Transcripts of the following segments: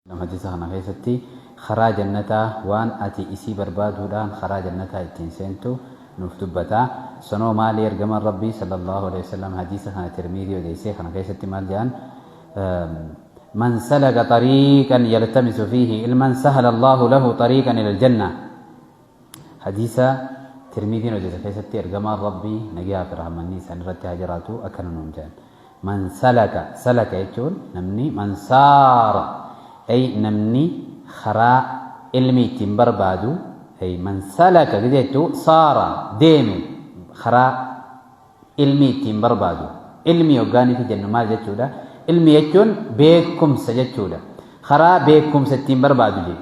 لما تسهنا كيستي خراج النتا وان أتي إسي بربادو دان خراج النتا التنسينتو نفتبتا سنو مالي ارقم ربي صلى الله عليه وسلم حديثة خنا ترميدي وديسي خنا كيستي مال جان من سلك طريقا يلتمس فيه علما سهل الله له طريقا إلى الجنة حديثة ترميدي وديسي كيستي ارقم ربي نجاة في رحمني سنرتي هجراتو أكننهم جان من سلك يجون نمني من سار أي نمني خراء علمي تنبربادو أي من سلك قديتو صار ديمي خراء علمي تنبربادو علمي وقاني في جنة مال جتشودا علمي يجون بيكم سجتشودا خراء بيكم ستين بربادو جي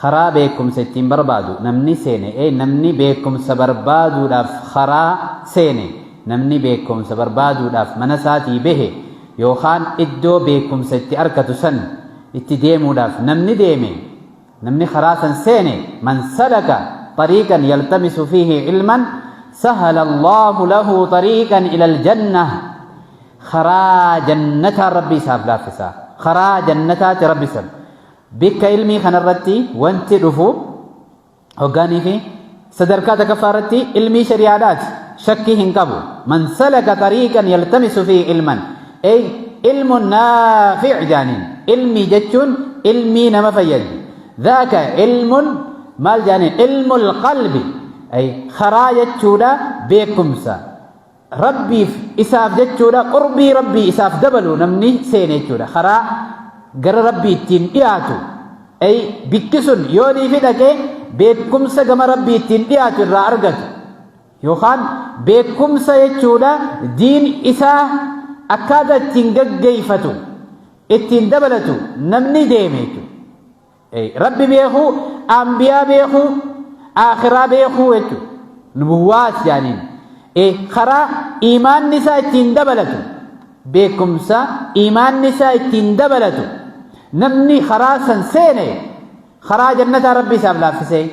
خراء بيكم ستين بربادو نمني سيني أي نمني بيكم سبربادو لاف خراء سيني نمني بيكم سبربادو لاف منساتي به يوخان إدو بيكم ستي أركتو سن اتديمو لاف نمني ديمي نمني خراسا سيني من سلك طريقا يلتمس فيه علما سهل الله له طريقا إلى الجنة خرا جنة ربي ساب لافسا خرا جنة ربي ساب بك علمي خنرتي وانت رفو وقاني في صدركات كفارتي علمي شريعات شكي هنقبو من سلك طريقا يلتمس فيه علما أي علم نافع جانين علمي جتشون علمي نما فيد ذاك علم مال جانين علم القلب أي خراج جتشودا بيكمسا ربي إساف جتشودا قربي ربي إساف دبلو نمني سيني جتشودا خرا قر ربي تين إياتو أي بكسن يوني في دكي بيكمسا قم ربي تين إياتو الرا أرقت يوخان بيكمسا جتشودا دين إساف أكاد تنجيفتو اتندبلتو نمني ديميتو أي ربي بيخو أنبياء بيخو آخرة بيخو اتو نبوات يعني أي خرا إيمان نساء اتندبلتو بيكمسا إيمان نساء اتندبلتو نمني خرا سنسيني خرا جنة ربي سابلا فسي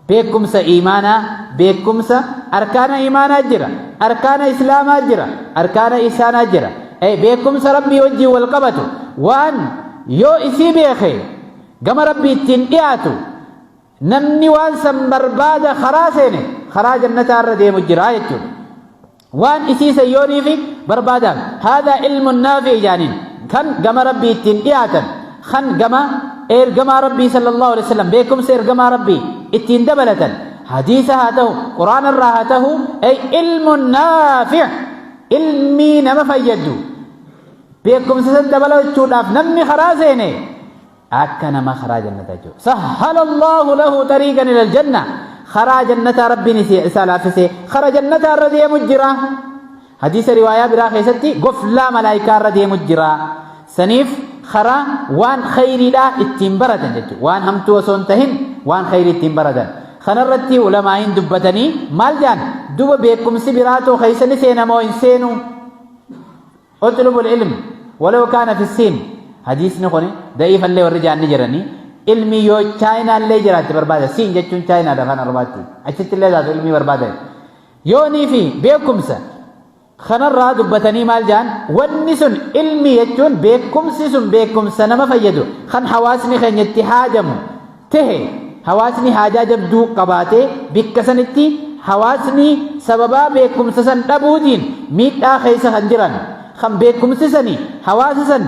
بيكمسا إيمانا بيكمسا أركان إيمانا جرا أركان إسلام جرا أركان إحسان جرا أي بيكمسا ربي وجه والقبتو وان يو إسي بيخي قم ربي تنئياتو نمني وان سنبرباد خراسيني خرا جنة الردي مجرايتو وان إسي سيوني في بربادا هذا علم نافع جانين كان قم ربي تنئياتا خن قم إرقم ربي صلى الله عليه وسلم بيكم سيرقم ربي اتين دبلة حديثة هاته قرآن الراهته أي علم نافع علمي نما فيدو بيكم سيسن دبلة تشولاف نمي خرازيني أكنا ما خراج النتاجو سهل الله له طريقا إلى الجنة خراج النتا ربي نسي سالافسي خرج النتا الردي مجرى حديث رواية براخي ستي قفلا ملايكا الردي مجرى سنيف خرا وان خيري لا اتنبردا جدو وان همتو وسونتهن وان خيري اتنبردا خنرتي علماء دبتني مالجان دوب بيكم سبراتو خيسني سينمو انسينو اطلبوا العلم ولو كان في السين حديث نخوني ضعيف اللي ورجع نجرني علمي يو چاينا اللي جرات بربادا سين جتون چاينا دخان ارباتي اچت اللي ذات علمي بربادا يوني في بيكم سا خنرا دبتني مالجان ونسن علمي يجون بيكم سيسن بيكم سنما فيدو خن حواسني خن اتحاجم ته حواسني حاجة جبدو قباته بكسنتي حواسني سببا بيكم سسن دبودين ميت آخيس خنجران خم بيكم سسني حواسسن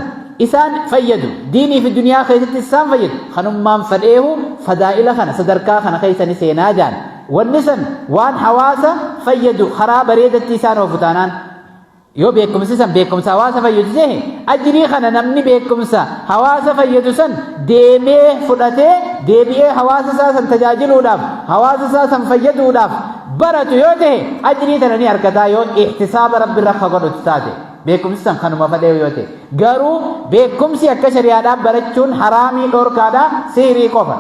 إسان فيدو ديني في الدنيا خيست إسان فيد خنمان فدئه فدائل خن صدركا خن خيسني سيناجان والنسن وان حواسا فيدو خراب ريدة إسان وفتانان يو بيكم سسن بيكم سواسا فيدو زيه أجري خن نمني بيكم سا حواسا فيدو سن ديمي فدته ديبئه حواسا سن تجاجلو داف حواسا سن فيدو داف براتو يو ده أجري تنني أركتا يو احتساب رب الرخا قد اتساده بيكم سن خنما فدئه يو ده غارو بيكم سي أكا شريعة برچون حرامي دوركادا سيري قفا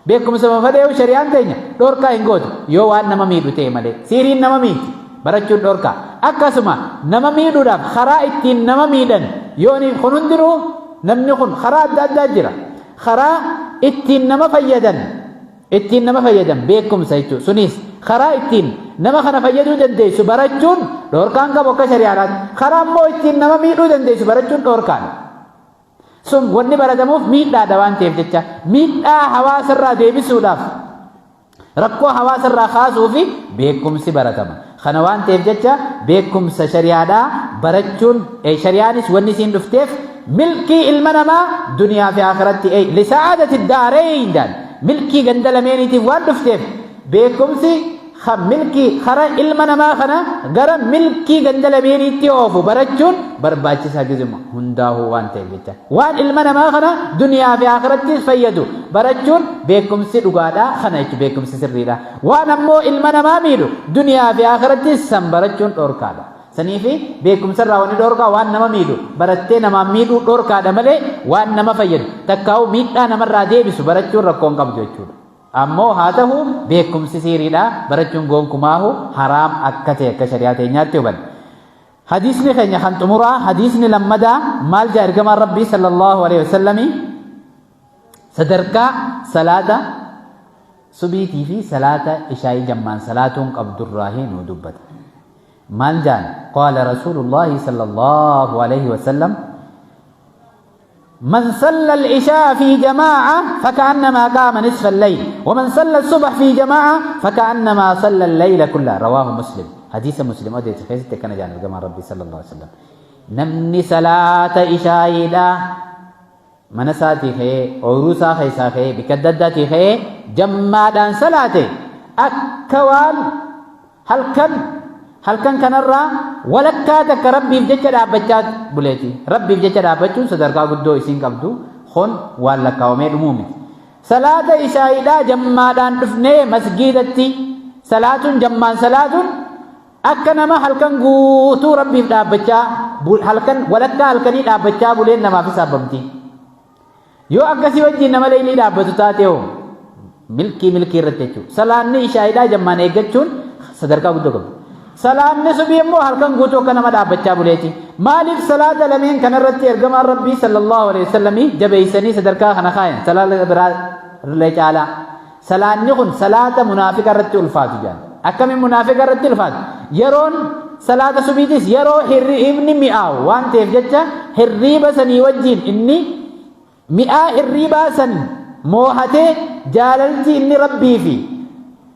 بيكم سن فدئه شريعة تينيا دوركا انگود يو وان نما ميدو تيه ملي سيرين نما ميد برچون دوركا أكا سما نما ميدو داف خرا اتين نما ميدن يوني خنندرو نمني خن خرا دادا جرا خرا اتين نما فيدن اتين نما فيدن بيكم سيتو سنيس خرا اتين نما خنا فيدو دنديسو برچون دوركان کا بوكا شريعات خرا مو اتين نما ميدو دنديسو برچون دوركان sun wanni baratamuuf miidhaadha waan ta'eef jecha miidhaa hawaasarraa deebisuudhaaf rakkoo hawaasarraa kaasuu fi beekumsi baratama. Kana waan ta'eef jecha beekumsa shari'aadhaa barachuun shari'aanis wanni isiin dhufteef milkii ilma namaa duniyaa fi akhiratti lisaadati daareyn daan milkii ganda lameeniitiif waan dhufteef beekumsi milkii kara ilma namaa kana gara milkii ganda lameeniitti oofu barachuun barbaachisaa gizuma hundaa'uu waan ta'eef jecha waan ilma namaa kana duniyaa fi akhirattis fayyadu barachuun beekumsi dhugaadhaa kana jechuun beekumsi sirriidha. Waan ammoo ilma namaa miidhu duniyaa fi akhirattis san barachuun dhorkaadha. Saniifi beekumsarraa wanni dhorkaa waan nama miidhu barattee namaa miidhuu dhorkaadha malee waan nama fayyadu takkaa'u miidhaa namarraa deebisu barachuun rakkoon qabdu jechuudha. Ammoo haa ta'u beekumsi sirriidha barachuun gonkumaahu haraam akka ta'e akka shari'aa teenyaatti hubanna. Hadiisni keenya kan xumuraa hadiisni lammadaa maal jaa ergamaan Rabbii sallallahu alaihi wasallam sadarkaa salaata subiitii fi salaata ishaa'ii jammaan salaatuun qabdurraa nu dubbata. maal jaan qaala rasuulullaahi sallallahu alaihi wasallam من صلى العشاء في جماعة فكأنما قام نصف الليل ومن صلى الصبح في جماعة فكأنما صلى الليل كله رواه مسلم حديث مسلم أدي تخيس تكنا جان الجماعة ربي صلى الله عليه وسلم نمني صلاة عشاء لا منساتي خي عروسا خيسا خي بكددتي خي جمادان صلاة أكوان halkan kanarraa walakkaa takka rabbiif jecha dhaabbachaa buleeti. Rabbiif jecha dhaabbachuun sadarkaa guddoo isiin qabdu kun waan lakkaa'amee dhumuu miti. Salaata ishaa'iidhaa jammaadhaan dhufnee masgiidatti salaatuun jammaan salaatuun akka nama halkan guutuu rabbiif dhaabbachaa halkan walakkaa halkanii dhaabbachaa buleen namaaf hisaabamti. Yoo akkasii wajjin nama leelii dhaabbatu taate hoo milkii irratti jechuudha. Salaanni ishaa'iidhaa jammaan eeggachuun sadarkaa guddoo qabdu. Salaanni subii immoo halkan guutuu akka nama dhaabbachaa buleeti. Maaliif salaata lameen kanarratti ergamaan Rabbii sallallahu alaihi wasallam jabeeysanii sadarkaa kana kaayan salaata biraa caalaa. Salaanni kun salaata munaafiqa irratti ulfaatu jaan. Akkamiin munaafiqa irratti ulfaatu? Yeroon salaata subiitis yeroo hirriibni mi'aawu waan ta'eef jecha hirriiba sanii wajjin inni mi'aa hirriibaa san moohatee jaalalti inni Rabbiifi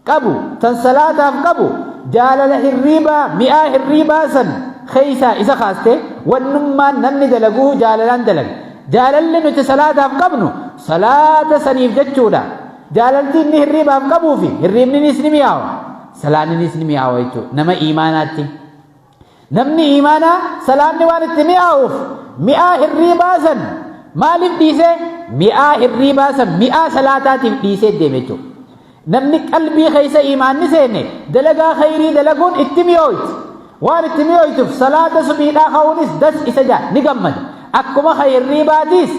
qabu tan salaataaf qabu jaalala hirriibaa mi'aa hirriibaa san keeysaa isa kaaste wannummaan namni dalaguu jaalalaan dalaga. Jaalalli nuti salaataaf qabnu salaata saniif jechuudha. Jaalalti inni hirriibaaf qabuufi hirriibninis ni mi'aawa salaanninis ni mi'aawa jechuudha nama iimaanaatti. Namni iimaanaa salaanni waan itti mi'aawuuf mi'aa hirriibaa san maaliif dhiisee mi'aa hirriibaa san mi'aa salaataatiif dhiisee deeme jechuudha. Namni qalbii keessa iimaanni seenne dalagaa khayrii dalaguun itti mi'ooyti. Waan itti mi'ooytuuf salaata subiidhaa ka'uunis das isa jaa ni gammada. Akkuma hirriibaatiis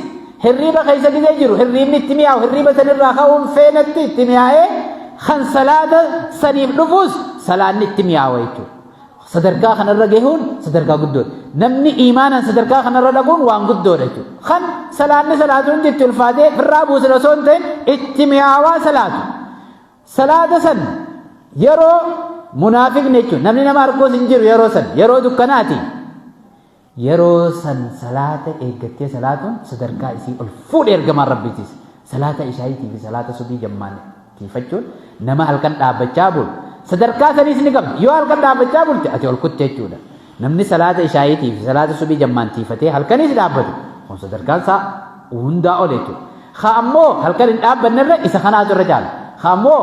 hirriiba keessa gizee jiru hirriibni itti mi'aawu hirriiba sanirraa ka'uun feenatti itti mi'aa'ee kan salaata saniif dhufuus salaanni itti mi'aawa jechuudha. Sadarkaa kanarra gahuun sadarkaa guddoodha. Namni iimaanaan sadarkaa kanarra dhaquun waan guddoodha jechuudha. Kan salaanni salaatuun itti ulfaatee firraa buusan osoo hin ta'in itti mi'aawaa salaatu. Salaata san yeroo munaafiqni jechuun namni nama harkoos hin jiru yeroo san yeroo dukkanaati. Yeroo san salaata eeggattee salaatuun sadarkaa isii ol fuudhee ergamaan Rabbiitiis. Salaata ishaayitii fi salaata subii jammaan tiifachuun nama halkan dhaabbachaa bulu. Sadarkaa saniis ni qabdi. Yoo halkan dhaabbachaa bulte ati ol kutte jechuudha. Namni salaata ishaayitii fi salaata subii jammaan tiifatee halkanis dhaabbatu kun sadarkaan isaa hundaa ol jechuudha. Haa ammoo halkan hin dhaabbannerra isa kanaatu irra caala. Ammoo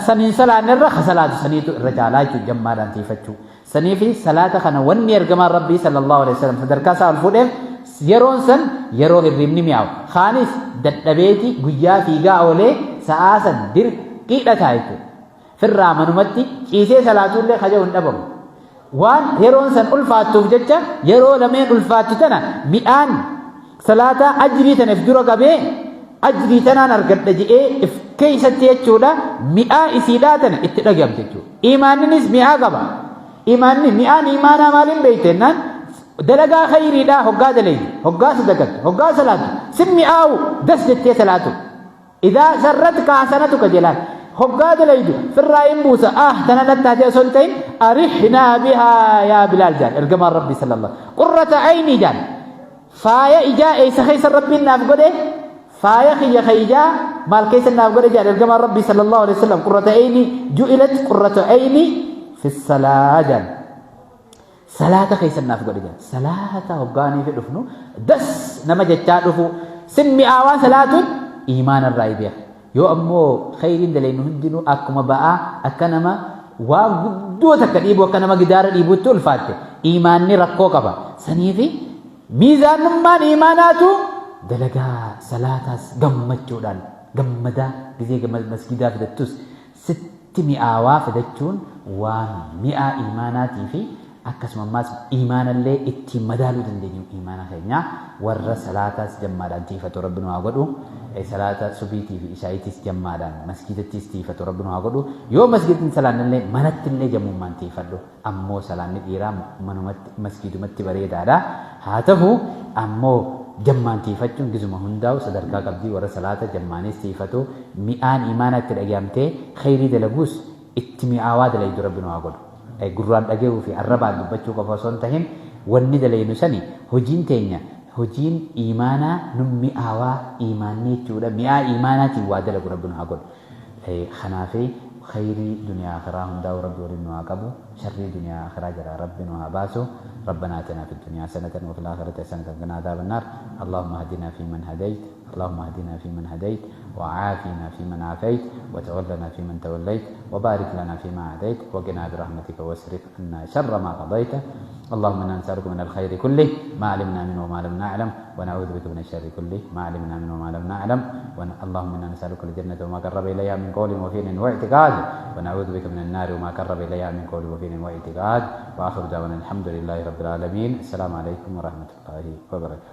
saniin salaannerra salaatu saniitu irra caalaa jechuudha jammaadhaan tiifachuu. Sanii fi salaata kana wanni ergamaan Rabbii sallallahu alaihi wasallam sadarkaa isaa ol fuudheef yeroon san yeroo hirriibni mi'aawu. Kaanis dadhabeeti guyyaa fiigaa oolee sa'aa san dirqiidha ta'a jechuudha. Firraa manumatti ciisee salaatuullee kajaa'u hin dhabamu. Waan yeroon san ulfaattuuf jecha yeroo lameen ulfaattu tana mi'aan salaata ajrii tanaaf dura qabee ajrii tanaan argadha jedhee if keeysatti jechuudha mi'aa isiidhaa tana itti dhagahamte jechuudha. Imaanninis mi'aa qaba. Mi'aan imaanaa maaliin beeytennaan dalagaa khayriidhaa hoggaa dalaydi hoggaa sadaqattu hoggaa salaatu sin mi'aawu das jettee salaatu. Idaa sarratka hasanatuka jelaan hoggaa dalaydu firraa hin buusa tana dhattaatee osoo hin ta'in arihnaa bihaa yaa Bilaal jaan ergamaan Rabbii sallallahu qurrata aynii jaan faaya ijaa eessa keessa rabbiin naaf godhe faaya kiyya ijaa maal keessa naaf godhe jedha ergamaan rabbii sallallahu alaihi wasallam qurrata ayni ju'ilat qurrata ayni fi salaajan salaata keessa naaf godhe jedha salaata hoggaanii fi dhufnu das nama jechaa dhufu sin mi'aawaa salaatuun iimaana irraa beeka yoo ammoo khayriin dalaynu hundinuu akkuma ba'aa akka nama waan guddoo takka dhiibu akka nama gidaara dhiibutti ulfaatte iimaanni rakkoo qaba saniifi miizaanummaan iimaanaatu dalagaa salaataas gammachuudhaan gammadaa gizee masgidaa fidattus sitti mi'aawaa fidachuun waan mi'aa iimaanaatii fi akkasumas iimaanallee ittiin madaaluu dandeenyu iimaana keenya warra salaataas jammaadhaan tiifatu rabbi nu haa godhu salaata subiitii fi ishaayitis jammaadhaan masgidattis tiifatu rabbi nu haa godhu yoo masgidin salaannallee manattillee jammummaan tiifadhu ammoo salaanni dhiiraa manumatti masgidumatti bareedaadha haa ta'u ammoo jammaan tiifachuun gizuma hundaa'u sadarkaa qabdii warra salaata jammaanis tiifatu mi'aan iimaana itti dhagayamtee khayrii dalaguus itti mi'aawaa dalaydu rabbi nu haa godhu gurraan dhaga'uu fi arrabaan dubbachuu qofa osoo hin tahin wanni dalaynu sani hojiin teenya hojiin iimaanaa nu mi'aawaa iimaanni jechuudha mi'aa iimaanaatiin waa dalagu rabbi nu haa godhu kanaafii khayrii duniyaa akhiraa hundaa'u rabbi waliin nu haa qabu sharrii duniyaa akhiraa jala rabbi nu haa baasu ربنا آتنا في الدنيا حسنة وفي الآخرة حسنة وقنا عذاب النار اللهم اهدنا فيمن هديت اللهم اهدنا فيمن هديت وعافنا فيمن عافيت وتولنا فيمن توليت وبارك لنا فيما عاديت وقنا برحمتك واصرف عنا شر ما قضيت اللهم انا نسألك من الخير كله ما علمنا منه وما لم نعلم ونعوذ بك من الشر كله ما علمنا منه وما لم نعلم اللهم انا نسألك الجنة وما قرب إليها من قول وفعل واعتقاد ونعوذ بك من النار وما قرب إليها من قول وفعل واعتقاد وآخر دعوانا الحمد لله رب العالمين السلام عليكم ورحمة الله وبركاته